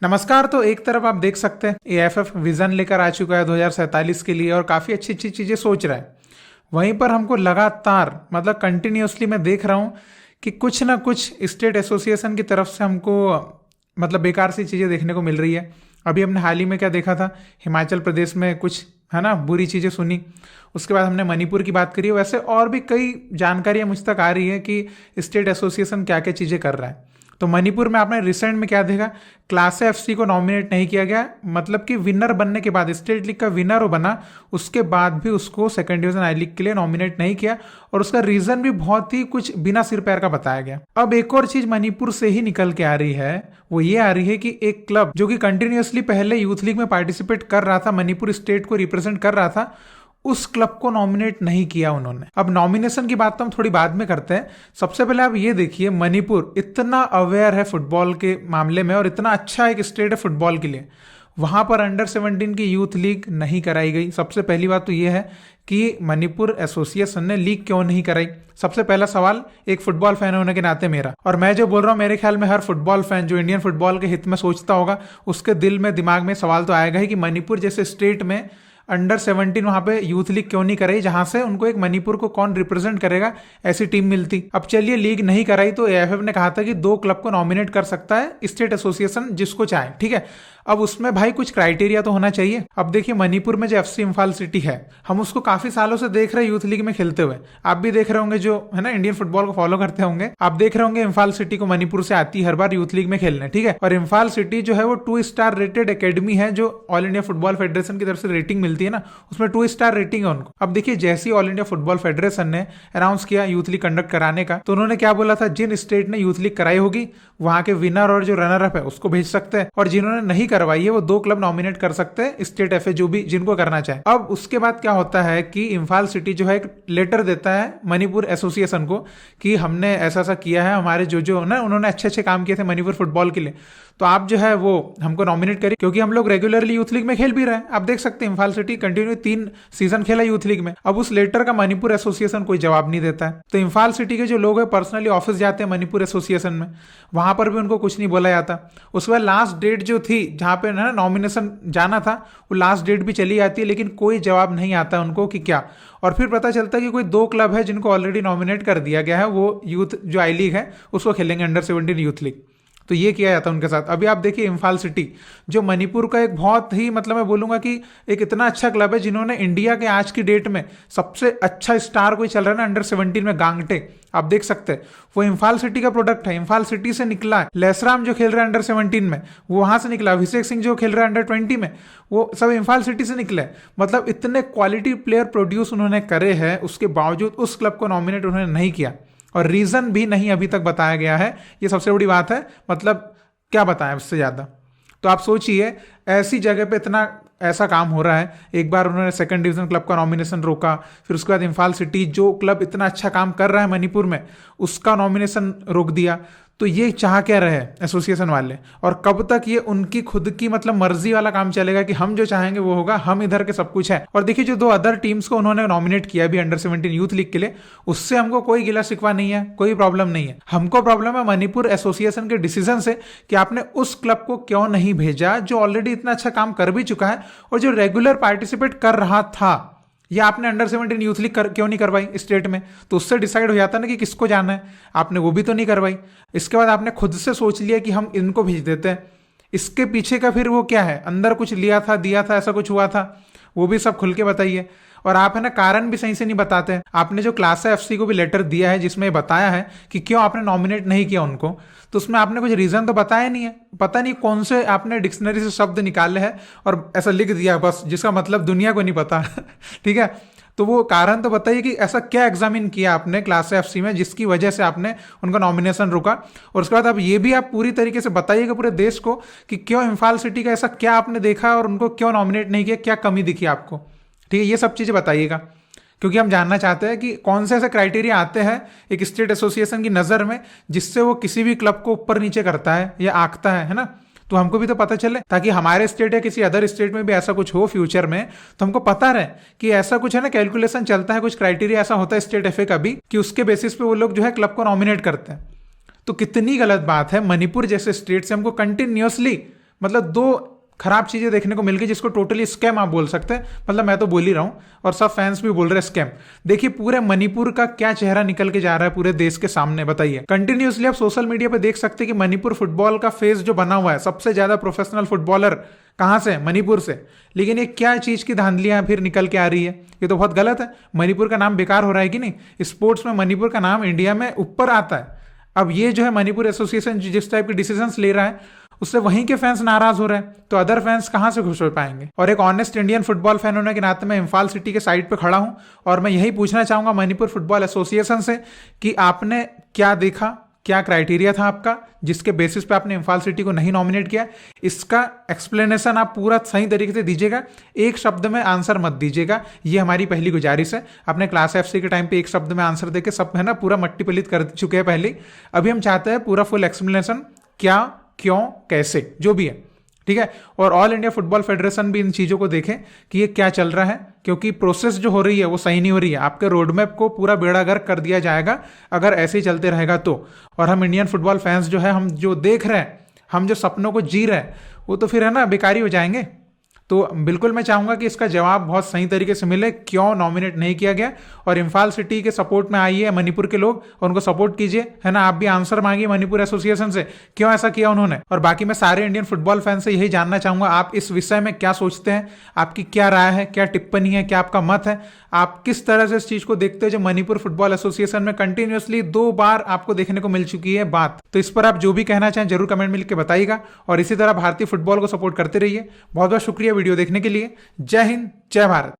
नमस्कार। तो एक तरफ आप देख सकते हैं एएफएफ विजन लेकर आ चुका है 2047 के लिए और काफ़ी अच्छी अच्छी चीज़ें सोच रहा है। वहीं पर हमको लगातार कंटिन्यूअसली मैं देख रहा हूँ कि कुछ ना कुछ स्टेट एसोसिएशन की तरफ से हमको बेकार सी चीज़ें देखने को मिल रही है। अभी हमने हाल ही में क्या देखा था, हिमाचल प्रदेश में कुछ है ना बुरी चीज़ें सुनी। उसके बाद हमने मणिपुर की बात करी। वैसे और भी कई जानकारियाँ मुझ तक आ रही है कि स्टेट एसोसिएशन क्या क्या चीज़ें कर रहा है। तो मणिपुर में आपने रिसेंट में क्या देखा, क्लास एफसी को नॉमिनेट नहीं किया गया। मतलब कि विनर बनने के बाद, स्टेट लीग का विनर वो बना, उसके बाद भी उसको सेकंड डिवीजन आई लीग के लिए नॉमिनेट नहीं किया। और उसका रीजन भी बहुत ही कुछ बिना सिर पैर का बताया गया। अब एक और चीज मणिपुर से ही निकल के आ रही है, वो ये आ रही है कि एक क्लब जो कि कंटिन्यूअसली पहले यूथ लीग में पार्टिसिपेट कर रहा था, मणिपुर स्टेट को रिप्रेजेंट कर रहा था, उस क्लब को नॉमिनेट नहीं किया उन्होंने। अब नॉमिनेशन की बात तो हम थोड़ी बाद में करते हैं। सबसे पहले आप ये देखिए, मणिपुर इतना अवेयर है फुटबॉल के मामले में और इतना अच्छा एक स्टेट है फुटबॉल के लिए, वहां पर अंडर 17 की यूथ लीग नहीं कराई गई। सबसे पहली बात तो ये है कि मणिपुर एसोसिएशन ने लीग क्यों नहीं कराई। सबसे पहला सवाल एक फुटबॉल फैन होने के नाते मेरा, और मैं जो बोल रहा हूँ मेरे ख्याल में हर फुटबॉल फैन जो इंडियन फुटबॉल के हित में सोचता होगा, उसके दिल में दिमाग में सवाल तो आएगा ही कि मणिपुर जैसे स्टेट में अंडर 17 वहां पे यूथ लीग क्यों नहीं कराई, जहां से उनको एक मणिपुर को कौन रिप्रेजेंट करेगा ऐसी टीम मिलती। अब चलिए लीग नहीं कराई तो एएफएफ ने कहा था कि 2 क्लब को नॉमिनेट कर सकता है स्टेट एसोसिएशन जिसको चाहे, ठीक है। अब उसमें भाई कुछ क्राइटेरिया तो होना चाहिए। अब देखिए मणिपुर में जो एफसी इम्फाल सिटी है, हम उसको काफी सालों से देख रहे हैं यूथ लीग में खेलते हुए। आप भी देख रहे होंगे, जो है ना इंडियन फुटबॉल को फॉलो करते होंगे, आप देख रहे होंगे इम्फाल सिटी को मणिपुर से आती हर बार यूथ लीग में खेलने, ठीक है। और इम्फाल सिटी जो है वो 2 स्टार रेटेड एकेडमी है, जो ऑल इंडिया फुटबॉल फेडरेशन की तरफ से रेटिंग मिलती है ना, उसमें 2 स्टार रेटिंग है उनको। अब देखिए जैसे ही ऑल इंडिया फुटबॉल फेडरेशन ने अनाउंस किया यूथ लीग कंडक्ट कराने का, तो उन्होंने क्या बोला था, जिन स्टेट ने यूथ लीग कराई होगी वहां के विनर और जो रनर अप है उसको भेज सकते हैं, और जिन्होंने नहीं करवाई है वो 2 क्लब नॉमिनेट कर सकते हैं स्टेट एफए जो भी जिनको करना चाहे। अब उसके बाद क्या होता है कि इम्फाल सिटी जो है एक लेटर देता है मणिपुर एसोसिएशन को कि हमने ऐसा ऐसा किया है, हमारे जो ना उन्होंने अच्छे अच्छे काम किए थे मणिपुर फुटबॉल के लिए, तो आप जो है वो हमको नॉमिनेट करिए, क्योंकि हम लोग रेगुलरली यूथ लीग में खेल भी रहे हैं। आप देख सकते हैं इम्फाल सिटी कंटिन्यू 3 सीजन खेला यूथ लीग में। अब उस लेटर का मणिपुर एसोसिएशन कोई जवाब नहीं देता है, तो इम्फाल सिटी के जो लोग हैं पर्सनली ऑफिस जाते हैं मणिपुर एसोसिएशन में, वहां पर भी उनको कुछ नहीं बोला जाता। उसके बाद लास्ट डेट जो थी जहां पे ना नॉमिनेशन जाना था, वो लास्ट डेट भी चली जाती है, लेकिन कोई जवाब नहीं आता उनको कि क्या। और फिर पता चलता है कि कोई 2 क्लब है जिनको ऑलरेडी नॉमिनेट कर दिया गया है, वो यूथ जो आई लीग है उसको खेलेंगे अंडर 17 यूथ लीग। तो ये किया जाता है उनके साथ। अभी आप देखिए इम्फाल सिटी जो मणिपुर का एक बहुत ही मैं बोलूंगा कि एक इतना अच्छा क्लब है, जिन्होंने इंडिया के आज की डेट में सबसे अच्छा स्टार कोई चल रहा है ना अंडर 17 में, गांगटे, आप देख सकते हैं वो इम्फाल सिटी का प्रोडक्ट है। इम्फाल सिटी से निकला है। लेसराम जो खेल रहा है अंडर 17 में, वो वहां से निकला। अभिषेक सिंह जो खेल रहा है अंडर 20 में, वो सब इम्फाल सिटी से निकले। मतलब इतने क्वालिटी प्लेयर प्रोड्यूस उन्होंने करे हैं, उसके बावजूद उस क्लब को नॉमिनेट उन्होंने नहीं किया, और रीजन भी नहीं अभी तक बताया गया है। ये सबसे बड़ी बात है। मतलब क्या बताएं इससे ज्यादा। तो आप सोचिए ऐसी जगह पे इतना ऐसा काम हो रहा है। एक बार उन्होंने सेकंड डिवीजन क्लब का नॉमिनेशन रोका, फिर उसके बाद इम्फाल सिटी जो क्लब इतना अच्छा काम कर रहा है मणिपुर में, उसका नॉमिनेशन रोक दिया। तो ये चाह क्या रहे एसोसिएशन वाले, और कब तक ये उनकी खुद की मर्जी वाला काम चलेगा कि हम जो चाहेंगे वो होगा, हम इधर के सब कुछ है। और देखिए जो 2 अदर टीम्स को उन्होंने नॉमिनेट किया भी अंडर 17 यूथ लीग के लिए, उससे हमको कोई गिला शिकवा नहीं है, कोई प्रॉब्लम नहीं है। हमको प्रॉब्लम है मणिपुर एसोसिएशन के डिसीजन से कि आपने उस क्लब को क्यों नहीं भेजा जो ऑलरेडी इतना अच्छा काम कर भी चुका है और जो रेगुलर पार्टिसिपेट कर रहा था। या आपने अंडर 17 यूथ लीग क्यों नहीं करवाई स्टेट में, तो उससे डिसाइड हो जाता ना कि किसको जाना है। आपने वो भी तो नहीं करवाई। इसके बाद आपने खुद से सोच लिया कि हम इनको भेज देते हैं। इसके पीछे का फिर वो क्या है, अंदर कुछ लिया था, दिया था, ऐसा कुछ हुआ था, वो भी सब खुल के बताइए। और आप है ना कारण भी सही से नहीं बताते हैं। आपने जो क्लास एफसी को भी लेटर दिया है जिसमें बताया है कि क्यों आपने नॉमिनेट नहीं किया उनको, तो उसमें आपने कुछ रीजन तो बताया नहीं है। पता नहीं कौन से आपने डिक्शनरी से शब्द निकाले हैं और ऐसा लिख दिया बस, जिसका मतलब दुनिया को नहीं पता ठीक है। तो वो कारण तो बताइए कि ऐसा क्या एग्जामिन किया आपने क्लास एफसी में जिसकी वजह से आपने उनका नॉमिनेशन रुका। और उसके बाद अब ये भी आप पूरी तरीके से बताइएगा पूरे देश को कि क्यों इम्फाल सिटी का ऐसा क्या आपने देखा और उनको क्यों नॉमिनेट नहीं किया, क्या कमी दिखी आपको, ठीक है। ये सब चीज़ें बताइएगा, क्योंकि हम जानना चाहते हैं कि कौन से ऐसे क्राइटेरिया आते हैं एक स्टेट एसोसिएशन की नज़र में जिससे वो किसी भी क्लब को ऊपर नीचे करता है या आंकता है ना। तो हमको भी तो पता चले, ताकि हमारे स्टेट या किसी अदर स्टेट में भी ऐसा कुछ हो फ्यूचर में, तो हमको पता रहे कि ऐसा कुछ है ना, कैलकुलेशन चलता है, कुछ क्राइटेरिया ऐसा होता है स्टेट एफए का भी, कि उसके बेसिस पे वो लोग जो है क्लब को नॉमिनेट करते हैं। तो कितनी गलत बात है। मणिपुर जैसे स्टेट से हमको कंटिन्यूअसली मतलब दो खराब चीजें देखने को मिल गई जिसको टोटली स्कैम आप बोल सकते हैं। मतलब मैं तो बोल ही रहा हूं और सब फैंस भी बोल रहे हैं स्कैम। देखिए पूरे मणिपुर का क्या चेहरा निकल के जा रहा है पूरे देश के सामने, बताइए। कंटिन्यूअसली आप सोशल मीडिया पे देख सकते हैं कि मणिपुर फुटबॉल का फेस जो बना हुआ है, सबसे ज्यादा प्रोफेशनल फुटबॉलर कहां से, मणिपुर से। लेकिन ये क्या चीज की धांधलियां फिर निकल के आ रही है, ये तो बहुत गलत है। मणिपुर का नाम बेकार हो रहा है कि नहीं, स्पोर्ट्स में मणिपुर का नाम इंडिया में ऊपर आता है। अब ये जो है मणिपुर एसोसिएशन जिस टाइप के डिसीजंस ले रहा है उससे वहीं के फैंस नाराज हो रहे हैं, तो अदर फैंस कहां से खुश हो पाएंगे। और एक ऑनेस्ट इंडियन फुटबॉल फैन होने के नाते मैं इम्फाल सिटी के साइड पे खड़ा हूं और मैं यही पूछना चाहूंगा मणिपुर फुटबॉल एसोसिएशन से कि आपने क्या देखा, क्या क्राइटेरिया था आपका जिसके बेसिस पे आपने इम्फाल सिटी को नहीं नॉमिनेट किया। इसका एक्सप्लेनेशन आप पूरा सही तरीके से दीजिएगा, एक शब्द में आंसर मत दीजिएगा, ये हमारी पहली गुजारिश है। अपने क्लास एफसी के टाइम पे एक शब्द में आंसर देके सब है ना पूरा मट्टी पलित कर चुके हैं पहले। अभी हम चाहते हैं पूरा फुल एक्सप्लेनेशन, क्या, क्यों, कैसे, जो भी है, ठीक है। और ऑल इंडिया फुटबॉल फेडरेशन भी इन चीजों को देखें कि ये क्या चल रहा है, क्योंकि प्रोसेस जो हो रही है वो सही नहीं हो रही है। आपके रोड मैप को पूरा बेड़ा गर्क कर दिया जाएगा अगर ऐसे ही चलते रहेगा तो। और हम इंडियन फुटबॉल फैंस जो है, हम जो देख रहे हैं, हम जो सपनों को जी रहे हैं, वो तो फिर है ना बेकारी हो जाएंगे। तो बिल्कुल मैं चाहूंगा कि इसका जवाब बहुत सही तरीके से मिले, क्यों नॉमिनेट नहीं किया गया। और इम्फाल सिटी के सपोर्ट में आइए मणिपुर के लोग और उनको सपोर्ट कीजिए, है ना। आप भी आंसर मांगिए मणिपुर एसोसिएशन से, क्यों ऐसा किया उन्होंने। और बाकी मैं सारे इंडियन फुटबॉल फैन से यही जानना चाहूंगा, आप इस विषय में क्या सोचते हैं, आपकी क्या राय है, क्या टिप्पणी है, क्या आपका मत है, आप किस तरह से इस चीज को देखते हैं जो मणिपुर फुटबॉल एसोसिएशन में कंटिन्यूअसली 2 बार आपको देखने को मिल चुकी है बात। तो इस पर आप जो भी कहना चाहें जरूर कमेंट में लिख के बताइएगा और इसी तरह भारतीय फुटबॉल को सपोर्ट करते रहिए। बहुत बहुत शुक्रिया वीडियो देखने के लिए। जय हिंद, जय भारत।